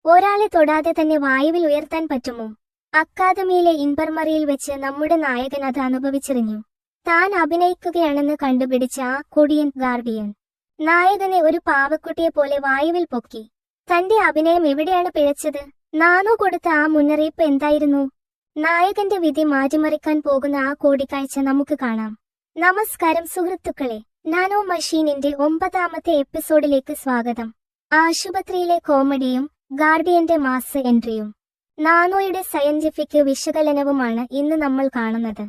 ഒരാളെ തൊടാതെ തന്നെ വായുവിൽ ഉയർത്താൻ പറ്റുമോ? അക്കാദമിയിലെ ഇൻഫർമറിയിൽ വെച്ച് നമ്മുടെ നായകൻ അത് അനുഭവിച്ചറിഞ്ഞു. താൻ അഭിനയിക്കുകയാണെന്ന് കണ്ടുപിടിച്ച ആ കൊടിയൻ ഗാർഡിയൻ നായകനെ ഒരു പാവക്കുട്ടിയെ പോലെ വായുവിൽ പൊക്കി. തന്റെ അഭിനയം എവിടെയാണ് പിഴച്ചത്? നാനോ കൊടുത്ത ആ മുന്നറിയിപ്പ് എന്തായിരുന്നു? നായകന്റെ വിധി മാറ്റിമറിക്കാൻ പോകുന്ന ആ കൂടിക്കാഴ്ച നമുക്ക് കാണാം. നമസ്കാരം സുഹൃത്തുക്കളെ, നാനോ മഷീനിന്റെ 9ാമത്തെ എപ്പിസോഡിലേക്ക് സ്വാഗതം. ആശുപത്രിയിലെ കോമഡിയും ഗാർഡിയന്റെ മാസ് എൻട്രിയും നാനോയുടെ സയന്റിഫിക് വിശകലനവുമാണ് ഇന്ന് നമ്മൾ കാണുന്നത്.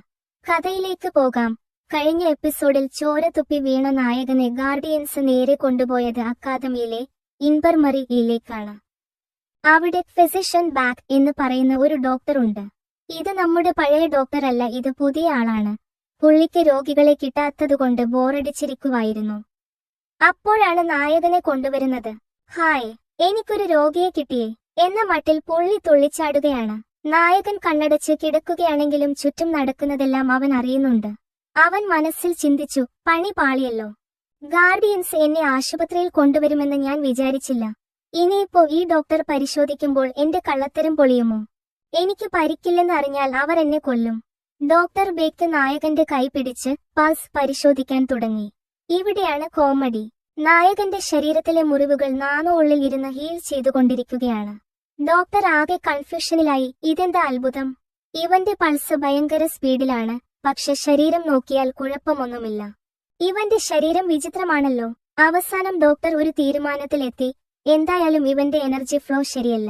കഥയിലേക്ക് പോകാം. കഴിഞ്ഞ എപ്പിസോഡിൽ ചോര തുപ്പി വീണ നായകനെ ഗാർഡിയൻസ് നേരെ കൊണ്ടുപോയത് അക്കാദമിയിലെ ഇൻഫർമറിയിലേക്കാണ്. അവിടെ ഫിസിഷ്യൻ ബാക്ക് എന്ന് പറയുന്ന ഒരു ഡോക്ടർ ഉണ്ട്. ഇത് നമ്മുടെ പഴയ ഡോക്ടർ അല്ല, ഇത് പുതിയ ആളാണ്. പുള്ളിക്ക് രോഗികളെ കിട്ടാത്തതുകൊണ്ട് ബോറടിച്ചിരിക്കുവായിരുന്നു. അപ്പോഴാണ് നായകനെ കൊണ്ടുവരുന്നത്. ഹായ്, എനിക്കൊരു രോഗിയെ കിട്ടിയേ എന്ന മട്ടിൽ പുള്ളി തുള്ളിച്ചാടുകയാണ്. നായകൻ കണ്ണടച്ച് കിടക്കുകയാണെങ്കിലും ചുറ്റും നടക്കുന്നതെല്ലാം അവൻ അറിയുന്നുണ്ട്. അവൻ മനസ്സിൽ ചിന്തിച്ചു, പണി പാളിയല്ലോ. ഗാർഡിയൻസ് എന്നെ ആശുപത്രിയിൽ കൊണ്ടുവരുമെന്ന് ഞാൻ വിചാരിച്ചില്ല. ഇനിയിപ്പോ ഈ ഡോക്ടർ പരിശോധിക്കുമ്പോൾ എന്റെ കള്ളത്തരം പൊളിയുമോ? എനിക്ക് പരിക്കില്ലെന്ന് അറിഞ്ഞാൽ അവർ എന്നെ കൊല്ലും. ഡോക്ടർ ബേക്ക് നായകന്റെ കൈ പിടിച്ച് പൾസ് പരിശോധിക്കാൻ തുടങ്ങി. ഇവിടെയാണ് കോമഡി. നായകന്റെ ശരീരത്തിലെ മുറിവുകൾ നാനോ ഉള്ളിൽ ഇരുന്ന് ഹീൽ ചെയ്തുകൊണ്ടിരിക്കുകയാണ്. ഡോക്ടർ ആകെ കൺഫ്യൂഷനിലായി. ഇതെന്താ അത്ഭുതം? ഇവന്റെ പൾസ് ഭയങ്കര സ്പീഡിലാണ്, പക്ഷെ ശരീരം നോക്കിയാൽ കുഴപ്പമൊന്നുമില്ല. ഇവന്റെ ശരീരം വിചിത്രമാണല്ലോ. അവസാനം ഡോക്ടർ ഒരു തീരുമാനത്തിലെത്തി. എന്തായാലും ഇവന്റെ എനർജി ഫ്ലോ ശരിയല്ല.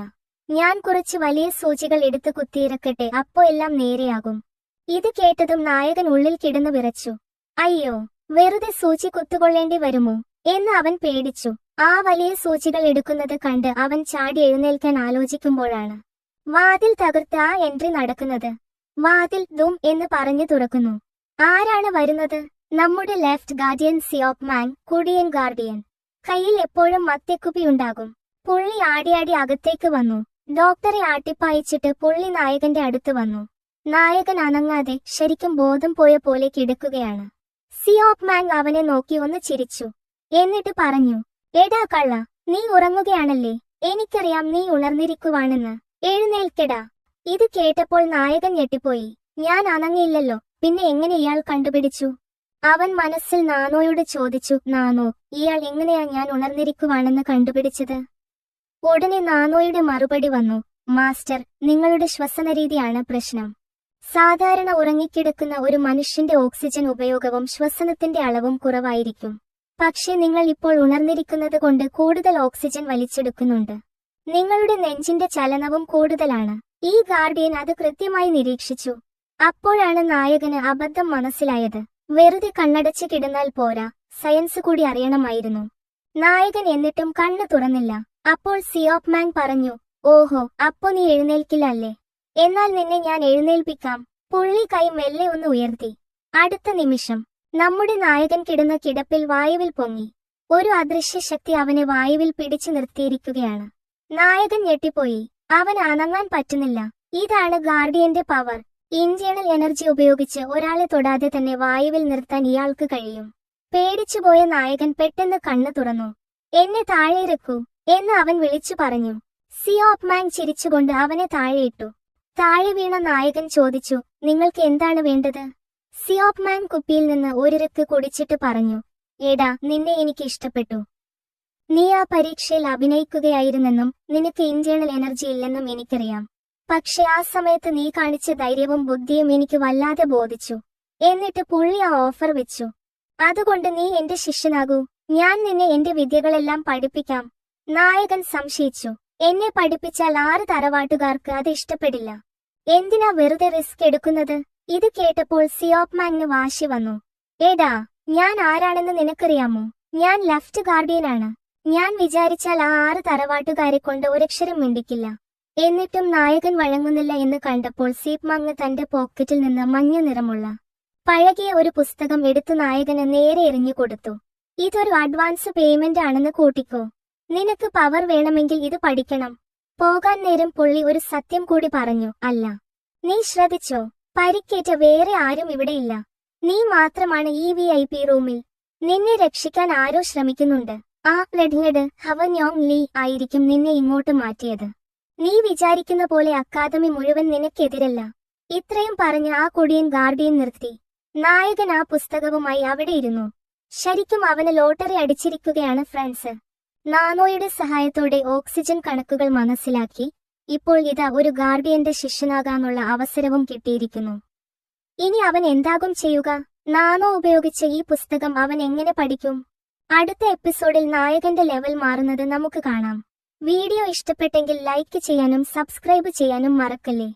ഞാൻ കുറച്ച് വലിയ സൂചികൾ എടുത്ത് കുത്തിയിറക്കട്ടെ, അപ്പോ എല്ലാം നേരെയാകും. ഇത് കേട്ടതും നായകൻ ഉള്ളിൽ കിടന്നു വിറച്ചു. അയ്യോ, വെറുതെ സൂചി കുത്തുകൊള്ളേണ്ടി വരുമോ എന്ന് അവൻ പേടിച്ചു. ആ വലിയ സൂചികൾ എടുക്കുന്നത് കണ്ട് അവൻ ചാടി എഴുന്നേൽക്കാൻ ആലോചിക്കുമ്പോഴാണ് വാതിൽ തകർത്ത് ആ എൻട്രി നടക്കുന്നത്. വാതിൽ ദും എന്ന് പറഞ്ഞു തുറക്കുന്നു. ആരാണ് വരുന്നത്? നമ്മുടെ ലെഫ്റ്റ് ഗാർഡിയൻ സിയോക് മാൻ, കുടിയൻ ഗാർഡിയൻ. കയ്യിൽ എപ്പോഴും മത്തേക്കുപ്പിയുണ്ടാകും. പുള്ളി ആടിയാടി അകത്തേക്ക് വന്നു. ഡോക്ടറെ ആട്ടിപ്പായിച്ചിട്ട് പുള്ളി നായകന്റെ അടുത്ത് വന്നു. നായകൻ അനങ്ങാതെ ശരിക്കും ബോധം പോയ പോലെ കിടക്കുകയാണ്. സിയോക് മാൻ അവനെ നോക്കി ഒന്ന് ചിരിച്ചു. എന്നിട്ട് പറഞ്ഞു, എടാ കള്ള, നീ ഉറങ്ങുകയാണല്ലേ? എനിക്കറിയാം നീ ഉണർന്നിരിക്കുവാണെന്ന്. എഴുന്നേൽക്കടാ. ഇത് കേട്ടപ്പോൾ നായകൻ ഞെട്ടിപ്പോയി. ഞാൻ അനങ്ങിയില്ലല്ലോ, പിന്നെ എങ്ങനെ ഇയാൾ കണ്ടുപിടിച്ചു? അവൻ മനസ്സിൽ നാനോയോട് ചോദിച്ചു, നാനോ, ഇയാൾ എങ്ങനെയാ ഞാൻ ഉണർന്നിരിക്കുവാണെന്ന് കണ്ടുപിടിച്ചത്? ഉടനെ നാനോയുടെ മറുപടി വന്നു, മാസ്റ്റർ, നിങ്ങളുടെ ശ്വസനരീതിയാണ് പ്രശ്നം. സാധാരണ ഉറങ്ങിക്കിടക്കുന്ന ഒരു മനുഷ്യന്റെ ഓക്സിജൻ ഉപയോഗവും ശ്വസനത്തിന്റെ അളവും കുറവായിരിക്കും. പക്ഷെ നിങ്ങൾ ഇപ്പോൾ ഉണർന്നിരിക്കുന്നത് കൊണ്ട് കൂടുതൽ ഓക്സിജൻ വലിച്ചെടുക്കുന്നുണ്ട്. നിങ്ങളുടെ നെഞ്ചിന്റെ ചലനവും കൂടുതലാണ്. ഈ ഗാർഡിയൻ അത് കൃത്യമായി നിരീക്ഷിച്ചു. അപ്പോഴാണ് നായകന് അബദ്ധം മനസ്സിലായത്. വെറുതെ കണ്ണടച്ച് കിടന്നാൽ പോരാ, സയൻസ് കൂടി അറിയണമായിരുന്നു. നായകൻ എന്നിട്ടും കണ്ണ് തുറന്നില്ല. അപ്പോൾ സിയോക് മാൻ പറഞ്ഞു, ഓഹോ, അപ്പോ നീ എഴുന്നേൽക്കില്ല അല്ലേ? എന്നാൽ നിന്നെ ഞാൻ എഴുന്നേൽപ്പിക്കാം. പുള്ളി കൈ മെല്ലെ ഒന്ന് ഉയർത്തി. അടുത്ത നിമിഷം നമ്മുടെ നായകൻ കിടന്ന കിടപ്പിൽ വായുവിൽ പൊങ്ങി. ഒരു അദൃശ്യ ശക്തി അവനെ വായുവിൽ പിടിച്ചു നിർത്തിയിരിക്കുകയാണ്. നായകൻ ഞെട്ടിപ്പോയി. അവൻ അനങ്ങാൻ പറ്റുന്നില്ല. ഇതാണ് ഗാർഡിയന്റെ പവർ. ഇന്റേണൽ എനർജി ഉപയോഗിച്ച് ഒരാളെ തൊടാതെ തന്നെ വായുവിൽ നിർത്താൻ ഇയാൾക്ക് കഴിയും. പേടിച്ചുപോയ നായകൻ പെട്ടെന്ന് കണ്ണു തുറന്നു. എന്നെ താഴെയിറക്കൂ എന്ന് അവൻ വിളിച്ചു പറഞ്ഞു. സിയോക് മാൻ ചിരിച്ചുകൊണ്ട് അവനെ താഴെയിട്ടു. താഴെ വീണ നായകൻ ചോദിച്ചു, നിങ്ങൾക്ക് എന്താണ് വേണ്ടത്? സിയോക് മാൻ കുപ്പിയിൽ നിന്ന് ഒരിറക്ക് കുടിച്ചിട്ട് പറഞ്ഞു, എടാ, നിന്നെ എനിക്ക് ഇഷ്ടപ്പെട്ടു. നീ ആ പരീക്ഷയിൽ അഭിനയിക്കുകയായിരുന്നെന്നും നിനക്ക് ഇന്റേണൽ എനർജി ഇല്ലെന്നും എനിക്കറിയാം. പക്ഷെ ആ സമയത്ത് നീ കാണിച്ച ധൈര്യവും ബുദ്ധിയും എനിക്ക് വല്ലാതെ ബോധിച്ചു. എന്നിട്ട് പുള്ളി ആ ഓഫർ വെച്ചു. അതുകൊണ്ട് നീ എന്റെ ശിഷ്യനാകൂ. ഞാൻ നിന്നെ എന്റെ വിദ്യകളെല്ലാം പഠിപ്പിക്കാം. നായകൻ സംശയിച്ചു. എന്നെ പഠിപ്പിച്ചാൽ 6 തറവാട്ടുകാർക്ക് അത് ഇഷ്ടപ്പെടില്ല. എന്തിനാ വെറുതെ റിസ്ക് എടുക്കുന്നത്? ഇത് കേട്ടപ്പോൾ സിയോക് മാനിന് വാശി വന്നു. എടാ, ഞാൻ ആരാണെന്ന് നിനക്കറിയാമോ? ഞാൻ ലെഫ്റ്റ് ഗാർഡിയനാണ്. ഞാൻ വിചാരിച്ചാൽ ആ 6 തറവാട്ടുകാരെ കൊണ്ട് ഒരക്ഷരം മിണ്ടിക്കില്ല. എന്നിട്ടും നായകൻ വഴങ്ങുന്നില്ല എന്ന് കണ്ടപ്പോൾ സിയോക് മാൻ തന്റെ പോക്കറ്റിൽ നിന്ന് മഞ്ഞ നിറമുള്ള പഴകിയ ഒരു പുസ്തകം എടുത്തു നായകന് നേരെ എറിഞ്ഞു കൊടുത്തു. ഇതൊരു അഡ്വാൻസ് പേയ്മെന്റ് ആണെന്ന് കൂട്ടിക്കോ. നിനക്ക് പവർ വേണമെങ്കിൽ ഇത് പഠിക്കണം. പോകാൻ നേരം പുള്ളി ഒരു സത്യം കൂടി പറഞ്ഞു, അല്ല, നീ ശ്രദ്ധിച്ചോ, പരിക്കേറ്റ വേറെ ആരും ഇവിടെയില്ല. നീ മാത്രമാണ് ഈ VIP റൂമിൽ. നിന്നെ രക്ഷിക്കാൻ ആരോ ശ്രമിക്കുന്നുണ്ട്. ആ റെഡ്ഹെഡ് ഹവന്യോങ് ലീ ആയിരിക്കും നിന്നെ ഇങ്ങോട്ട് മാറ്റിയത്. നീ വിചാരിക്കുന്ന പോലെ അക്കാദമി മുഴുവൻ നിനക്കെതിരല്ല. ഇത്രയും പറഞ്ഞ് ആ കൊടിയൻ ഗാർഡിയൻ നിർത്തി. നായകൻ ആ പുസ്തകവുമായി അവിടെ ഇരുന്നു. ശരിക്കും അവന് ലോട്ടറി അടിച്ചിരിക്കുകയാണ് ഫ്രണ്ട്സ്. നാനോയുടെ സഹായത്തോടെ ഓക്സിജൻ കണക്കുകൾ മനസ്സിലാക്കി ഇപ്പോൾ ഇതാ ഒരു ഗാർഡിയന്റെ ശിഷ്യനാകാനുള്ള അവസരവും കിട്ടിയിരിക്കുന്നു. ഇനി അവൻ എന്താകും ചെയ്യുക? നാനോ ഉപയോഗിച്ച ഈ പുസ്തകം അവൻ എങ്ങനെ പഠിക്കും? അടുത്ത എപ്പിസോഡിൽ നായകന്റെ ലെവൽ മാറുന്നത് നമുക്ക് കാണാം. വീഡിയോ ഇഷ്ടപ്പെട്ടെങ്കിൽ ലൈക്ക് ചെയ്യാനും സബ്സ്ക്രൈബ് ചെയ്യാനും മറക്കല്ലേ.